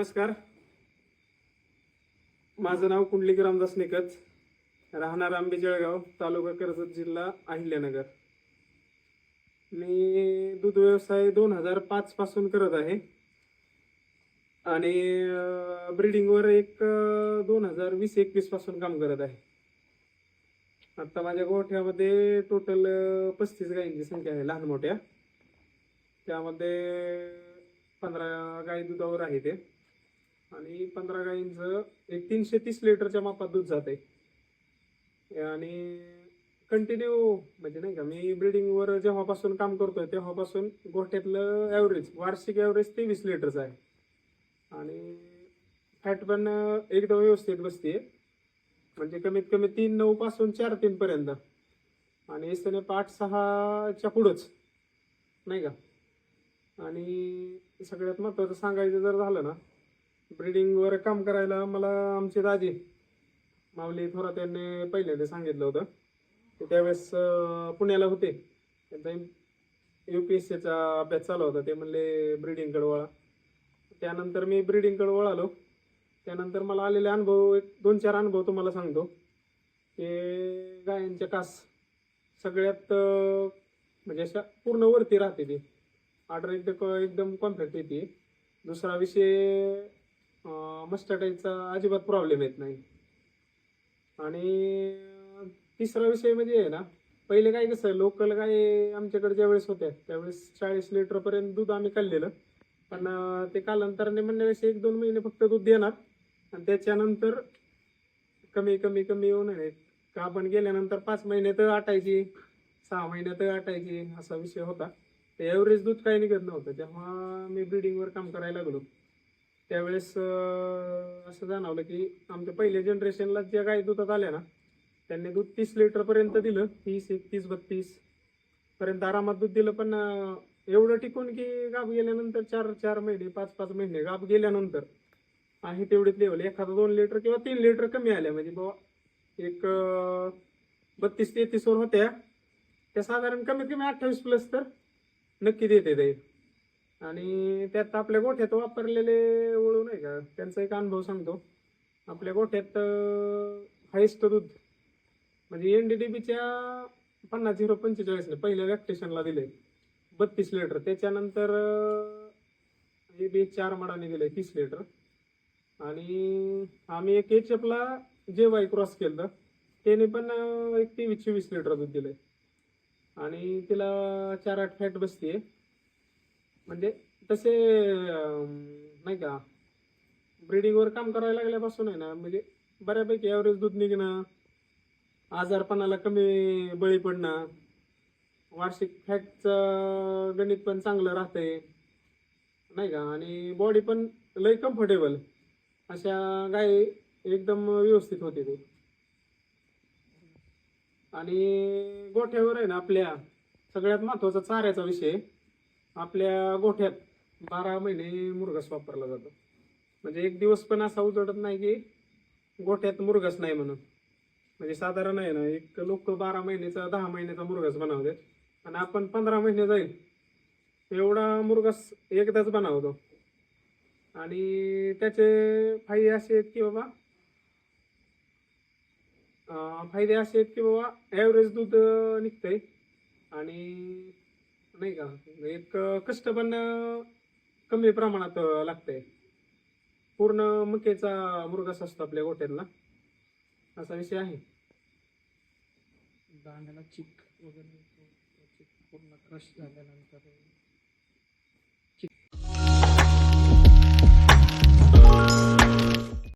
नमस्कार. माझं नाव कुंडलिक रामदास निकच, राहणार आंबे जळगाव, तालुका कर्जत, जिल्हा अहिल्यानगर. मी दूध व्यवसाय 2005 पासून करत आहे आणि ब्रीडिंगवर 2020-21 पासून काम करत आहे. आता माझ्या गोठ्यामध्ये टोटल 35 गायींची संख्या आहे, लहान मोठ्या. त्यामध्ये 15 गाई दुधावर आहे ते, आणि 15 गायींचं 330 लिटरच्या मापात दूध जाते. आणि कंटिन्यू म्हणजे नाही का, मी ब्रीडिंगवर जेव्हापासून काम करतोय तेव्हापासून गोठ्यातलं ॲव्हरेज, वार्षिक ॲव्हरेज 23 लिटरचं आहे. आणि फॅट पण एकदम व्यवस्थित बसते, म्हणजे कमीत कमी 3-9 पासून 4-3 पर्यंत, आणि एसएनएफ 8-6च्या पुढंच नाही का. आणि सगळ्यात महत्त्वाचं सांगायचं जर झालं ना, ब्रीडिंगवर काम करायला मला आमचे दाजी माऊली थोरात यांनी पहिल्यांदा सांगितलं होतं. ते त्यावेळेस पुण्याला होते, त्यांचा UPSCचा अभ्यास चालू होता. ते म्हणले ब्रीडिंगकडे वळा. त्यानंतर मी ब्रीडिंगकडे वळालो. त्यानंतर मला आलेले अनुभव, 1-2-4 अनुभव तुम्हाला सांगतो. की गायांच्या कास सगळ्यात म्हणजे अशा पूर्ण वरती राहते, ती ऑर्डर एकदम कॉम्पॅक्ट येते. दुसरा विषय, मस्टटाईजचा अजिबात प्रॉब्लेम येत नाही. आणि तिसरा विषय म्हणजे आहे ना, पहिले काय कसं लोकल गाय आमच्याकडे ज्यावेळेस होत्या त्यावेळेस 40 लिटरपर्यंत दूध आम्ही काढलेलं. पण ते कालांतराने म्हणण्यापेक्षा 1-2 महिने फक्त दूध देणार, आणि त्याच्यानंतर कमी कमी कमी येऊन आहे का, आपण गेल्यानंतर 5 महिन्यात आटायची, 6 महिन्यात आटायची, असा विषय होता. ते ॲव्हरेज दूध काही निघत नव्हतं. जेव्हा मी ब्रीडिंगवर काम करायला लागलो त्यावेळेस असं जाणवलं की आमच्या पहिल्या जनरेशनला ज्या गाय दुधात आल्या ना, त्यांनी दूध 30 लिटरपर्यंत दिलं. 30-31-32 पर्यंत आरामात दूध दिलं. पण एवढं टिकून की गाभ गेल्यानंतर 4-4 महिने, 5-5 महिने गाभ गेल्यानंतर आहे तेवढीच लेवल, एखादा 2 लिटर किंवा 3 लिटर कमी आल्या. म्हणजे बाबा एक 32-33 वर होत्या त्या, साधारण कमीत कमी 28+ तर नक्की देते ते. आणि त्यात आपल्या गोठ्यात वापरलेले वळू नाही का, त्यांचा एक अनुभव सांगतो. आपल्या गोठ्यात हायेस्ट दूध म्हणजे NDDBच्या 50-0-45 पहिल्या लॅक्टेशनला दिले 32 लिटर. त्याच्यानंतर AB 4 मडाने दिले 30 लिटर. आणि आम्ही एक HFला JY क्रॉस केलं, त्याने पण एक 23-24 लिटर दूध दिलंय. आणि तिला 4-8 फॅट बसते. म्हणजे तसे नाही का, ब्रीडिंगवर काम करायला लागल्यापासून आहे ना, म्हणजे बऱ्यापैकी ॲव्हरेज दूध निघणं, आजारपणाला कमी बळी पडणं, वार्षिक फॅटचं गणित पण चांगलं राहतंय नाही का. आणि बॉडी पण लय कम्फर्टेबल, अशा गाय एकदम व्यवस्थित होते ते. आणि गोठ्यावर आहे ना, आपल्या सगळ्यात महत्त्वाचा चाऱ्याचा विषय. आपल्या गोठ्यात 12 महिने मुरघास वापरला जातो. म्हणजे एक दिवस पण असा उजडत नाही की गोठ्यात मुरघास नाही म्हणून. म्हणजे साधारण आहे ना, एक लोक 12 महिन्याचा 10 महिन्याचा मुरघास बनवतात, आणि आपण 15 महिने जाईल एवढा मुरघास एकदाच बनवतो. आणि त्याचे फायदे असे आहेत की बाबा ॲव्हरेज दूध निघतंय. आणि नाही का, एक कष्ट पण कमी प्रमाणात लागतंय. पूर्ण मकेचा मुरघास असतो आपल्या गोठ्यातला, असा विषय आहे. दाण्याला चिक वगैरे पूर्ण क्रश झाल्यानंतर